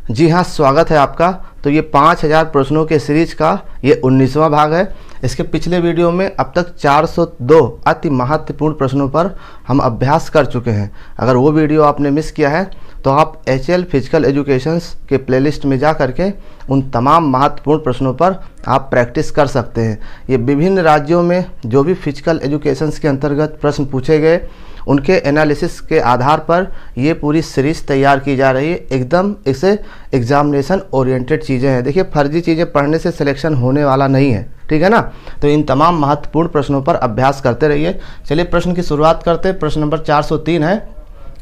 जी हाँ, स्वागत है आपका। तो ये 5000 प्रश्नों के सीरीज का ये 19वां भाग है। इसके पिछले वीडियो में अब तक 402 अति महत्वपूर्ण प्रश्नों पर हम अभ्यास कर चुके हैं। अगर वो वीडियो आपने मिस किया है तो आप HL फिजिकल एजुकेशंस के प्लेलिस्ट में जा करके उन तमाम महत्वपूर्ण प्रश्नों पर आप प्रैक्टिस कर सकते हैं। ये विभिन्न राज्यों में जो भी फिजिकल एजुकेशंस के अंतर्गत प्रश्न पूछे गए उनके एनालिसिस के आधार पर ये पूरी सीरीज़ तैयार की जा रही है। एकदम इसे एग्जामिनेशन ओरिएंटेड चीज़ें हैं। देखिए, फर्जी चीज़ें पढ़ने से सिलेक्शन होने वाला नहीं है, ठीक है ना। तो इन तमाम महत्वपूर्ण प्रश्नों पर अभ्यास करते रहिए। चलिए प्रश्न की शुरुआत करते हैं। प्रश्न नंबर 403 है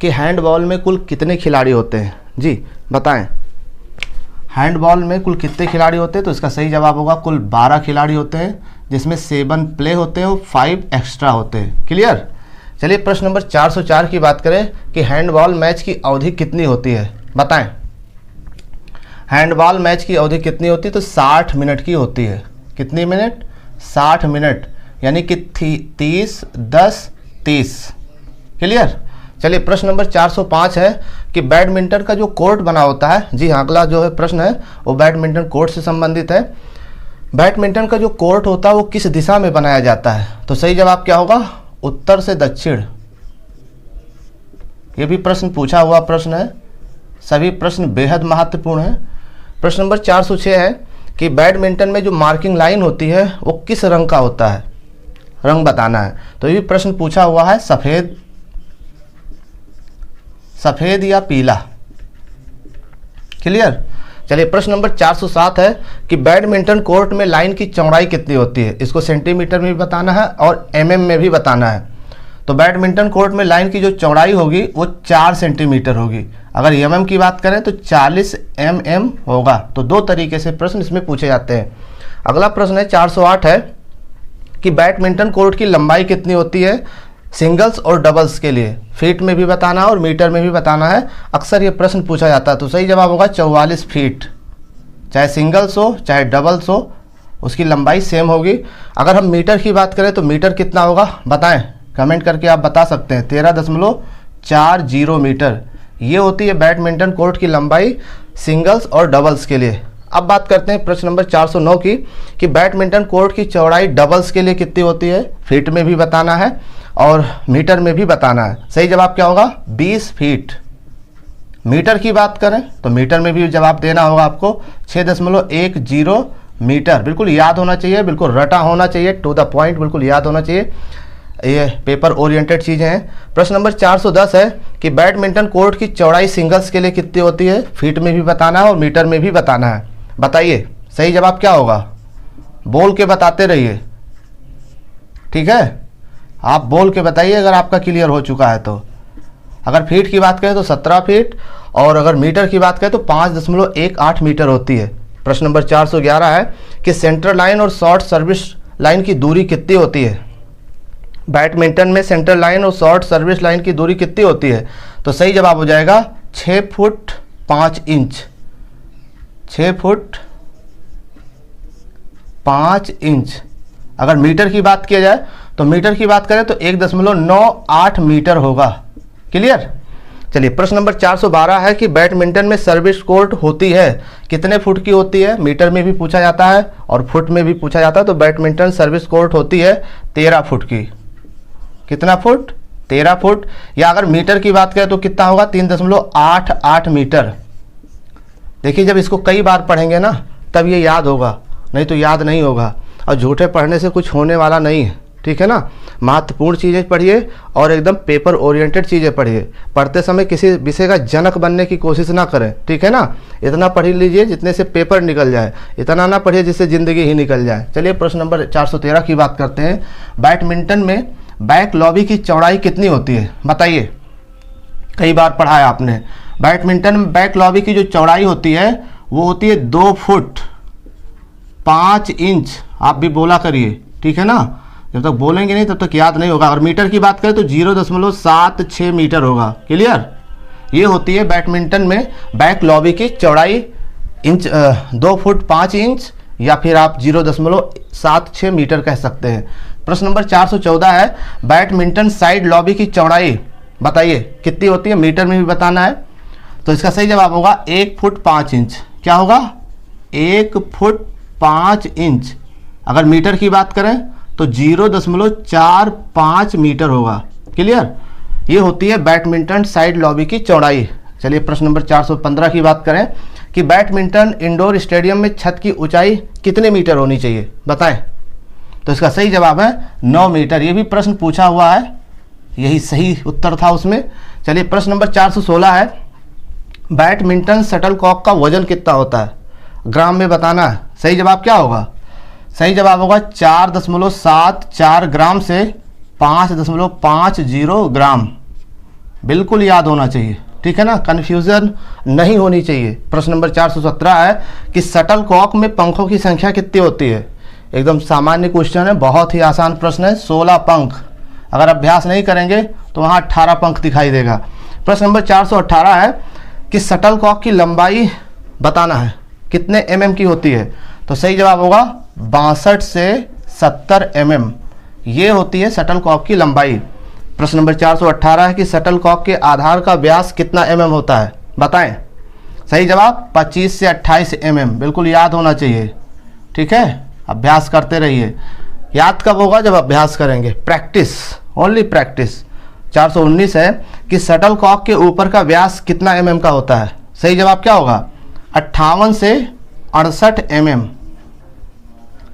कि हैंडबॉल में कुल कितने खिलाड़ी होते हैं? जी बताएं, हैंडबॉल में कुल कितने खिलाड़ी होते हैं? तो इसका सही जवाब होगा कुल 12 खिलाड़ी होते हैं, जिसमें 7 प्ले होते हैं और 5 एक्स्ट्रा होते हैं। क्लियर। चलिए प्रश्न नंबर 404 की बात करें कि हैंडबॉल मैच की अवधि कितनी होती है? बताएं, हैंडबॉल मैच की अवधि कितनी होती है? तो 60 मिनट की होती है। कितनी मिनट? 60 मिनट, यानी कि 30, 10, 30। क्लियर। चलिए प्रश्न नंबर 405 है कि बैडमिंटन का जो कोर्ट बना होता है, जी हाँ, अगला जो है प्रश्न है वो बैडमिंटन कोर्ट से संबंधित है। बैडमिंटन का जो कोर्ट होता है वो किस दिशा में बनाया जाता है? तो सही जवाब क्या होगा? उत्तर से दक्षिण। ये भी प्रश्न पूछा हुआ प्रश्न है। सभी प्रश्न बेहद महत्वपूर्ण है। प्रश्न नंबर 406 है कि बैडमिंटन में जो मार्किंग लाइन होती है वो किस रंग का होता है? रंग बताना है। तो ये भी प्रश्न पूछा हुआ है। सफेद या पीला। क्लियर। चलिए प्रश्न नंबर 407 है कि बैडमिंटन कोर्ट में लाइन की चौड़ाई कितनी होती है? इसको सेंटीमीटर में भी बताना है और mm में भी बताना है। तो बैडमिंटन कोर्ट में लाइन की जो चौड़ाई होगी वो 4 सेंटीमीटर होगी। अगर mm की बात करें तो 40 mm होगा। तो दो तरीके से प्रश्न इसमें पूछे जाते हैं। अगला प्रश्न है 408 है कि बैडमिंटन कोर्ट की लंबाई कितनी होती है सिंगल्स और डबल्स के लिए? फीट में भी बताना है और मीटर में भी बताना है। अक्सर ये प्रश्न पूछा जाता है। तो सही जवाब होगा 44 फीट। चाहे सिंगल्स हो चाहे डबल्स हो, उसकी लंबाई सेम होगी। अगर हम मीटर की बात करें तो मीटर कितना होगा? बताएं, कमेंट करके आप बता सकते हैं। 13.40 मीटर ये होती है बैडमिंटन कोर्ट की लंबाई सिंगल्स और डबल्स के लिए। अब बात करते हैं प्रश्न नंबर 409 की कि बैडमिंटन कोर्ट की चौड़ाई डबल्स के लिए कितनी होती है? फीट में भी बताना है और मीटर में भी बताना है। सही जवाब क्या होगा? 20 फीट। मीटर की बात करें तो मीटर में भी जवाब देना होगा आपको 6.10 मीटर। बिल्कुल याद होना चाहिए, बिल्कुल रटा होना चाहिए, टू द पॉइंट बिल्कुल याद होना चाहिए। ये पेपर ओरिएंटेड चीज़ें हैं। प्रश्न नंबर 410 है कि बैडमिंटन कोर्ट की चौड़ाई सिंगल्स के लिए कितनी होती है? फीट में भी बताना है और मीटर में भी बताना है। बताइए सही जवाब क्या होगा? बोल के बताते रहिए, ठीक है। आप बोल के बताइए अगर आपका क्लियर हो चुका है तो। अगर फीट की बात करें तो 17 फीट और अगर मीटर की बात करें तो 5.18 मीटर होती है। प्रश्न नंबर 411 है कि सेंटर लाइन और शॉर्ट सर्विस लाइन की दूरी कितनी होती है? बैडमिंटन में सेंटर लाइन और शॉर्ट सर्विस लाइन की दूरी कितनी होती है? तो सही जवाब हो जाएगा 6 फुट 5 इंच। 6 foot 5 inch. अगर मीटर की बात किया जाए तो मीटर की बात करें तो 1.98 मीटर होगा। क्लियर। चलिए प्रश्न नंबर 412 है कि बैडमिंटन में सर्विस कोर्ट होती है कितने फुट की होती है? मीटर में भी पूछा जाता है और फुट में भी पूछा जाता है। तो बैडमिंटन सर्विस कोर्ट होती है 13 फुट की। कितना फुट? 13 फुट। या अगर मीटर की बात करें तो कितना होगा? 3.88 मीटर। देखिए जब इसको कई बार पढ़ेंगे ना तब ये याद होगा, नहीं तो याद नहीं होगा। और झूठे पढ़ने से कुछ होने वाला नहीं है, ठीक है ना। महत्वपूर्ण चीज़ें पढ़िए और एकदम पेपर ओरिएंटेड चीज़ें पढ़िए। पढ़ते समय किसी विषय का जनक बनने की कोशिश ना करें, ठीक है ना। इतना पढ़ लीजिए जितने से पेपर निकल जाए, इतना ना पढ़िए जिससे ज़िंदगी ही निकल जाए। चलिए प्रश्न नंबर 413 की बात करते हैं। बैडमिंटन में बैक लॉबी की चौड़ाई कितनी होती है? बताइए, कई बार पढ़ा है आपने। बैडमिंटन में बैक लॉबी की जो चौड़ाई होती है वो होती है 2 फुट 5 इंच। आप भी बोला करिए, ठीक है ना। जब तक बोलेंगे नहीं तब तक याद नहीं होगा। अगर मीटर की बात करें तो 0.76 मीटर होगा। क्लियर। ये होती है बैडमिंटन में बैक लॉबी की चौड़ाई 2 फुट 5 इंच या फिर आप 0.76 मीटर कह सकते हैं। प्रश्न नंबर 414 है बैडमिंटन साइड लॉबी की चौड़ाई बताइए कितनी होती है? मीटर में भी बताना है। तो इसका सही जवाब होगा 1 फुट 5 इंच। क्या होगा? 1 फुट 5 इंच। अगर मीटर की बात करें तो 0.45 मीटर होगा। क्लियर? ये होती है बैडमिंटन साइड लॉबी की चौड़ाई। चलिए प्रश्न नंबर 415 की बात करें कि बैडमिंटन इंडोर स्टेडियम में छत की ऊंचाई कितने मीटर होनी चाहिए, बताएं। तो इसका सही जवाब है 9 मीटर। ये भी प्रश्न पूछा हुआ है, यही सही उत्तर था उसमें। चलिए प्रश्न नंबर 416 है, बैडमिंटन शटलकॉक का वजन कितना होता है, ग्राम में बताना है। सही जवाब क्या होगा? सही जवाब होगा 4.74 ग्राम से 5.50 ग्राम। बिल्कुल याद होना चाहिए, ठीक है ना, कन्फ्यूजन नहीं होनी चाहिए। प्रश्न नंबर 417 है कि शटलकॉक में पंखों की संख्या कितनी होती है। एकदम सामान्य क्वेश्चन है, बहुत ही आसान प्रश्न है। 16 पंख। अगर अभ्यास नहीं करेंगे तो वहाँ 18 पंख दिखाई देगा। प्रश्न नंबर 418 है कि शटलकॉक की लंबाई बताना है, कितने mm की होती है। तो सही जवाब होगा 62 से 70 mm। ये होती है शटलकॉक की लंबाई। प्रश्न नंबर 418 है कि शटलकॉक के आधार का व्यास कितना mm होता है, बताएं। सही जवाब 25 से 28 mm। बिल्कुल याद होना चाहिए, ठीक है। अभ्यास करते रहिए। याद कब होगा? जब अभ्यास करेंगे, प्रैक्टिस, ओनली प्रैक्टिस। 419 है कि शटलकॉक के ऊपर का व्यास कितना mm का होता है। सही जवाब क्या होगा? 58 से 68 mm।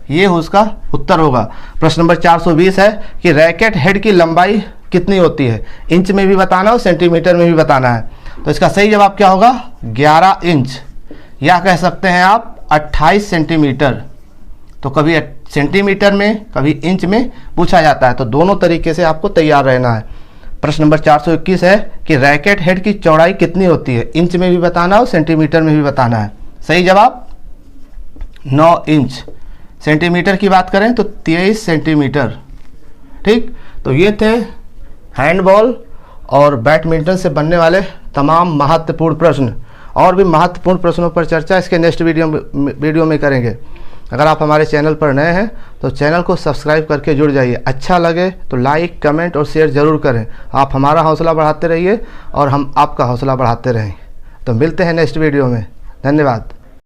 ये उसका उत्तर होगा। प्रश्न नंबर 420 है कि रैकेट हेड की लंबाई कितनी होती है, इंच में भी बताना और सेंटीमीटर में भी बताना है। तो इसका सही जवाब क्या होगा? 11 इंच, या कह सकते हैं आप 28 सेंटीमीटर। तो कभी सेंटीमीटर में कभी इंच में पूछा जाता है, तो दोनों तरीके से आपको तैयार रहना है। प्रश्न नंबर 421 है कि रैकेट हेड की चौड़ाई कितनी होती है, इंच में भी बताना और सेंटीमीटर में भी बताना है। सही जवाब 9 इंच। सेंटीमीटर की बात करें तो 23 सेंटीमीटर। ठीक, तो ये थे हैंडबॉल और बैडमिंटन से बनने वाले तमाम महत्वपूर्ण प्रश्न। और भी महत्वपूर्ण प्रश्नों पर चर्चा इसके नेक्स्ट वीडियो में करेंगे। अगर आप हमारे चैनल पर नए हैं तो चैनल को सब्सक्राइब करके जुड़ जाइए। अच्छा लगे तो लाइक, कमेंट और शेयर ज़रूर करें। आप हमारा हौसला बढ़ाते रहिए और हम आपका हौसला बढ़ाते रहें। तो मिलते हैं नेक्स्ट वीडियो में। धन्यवाद।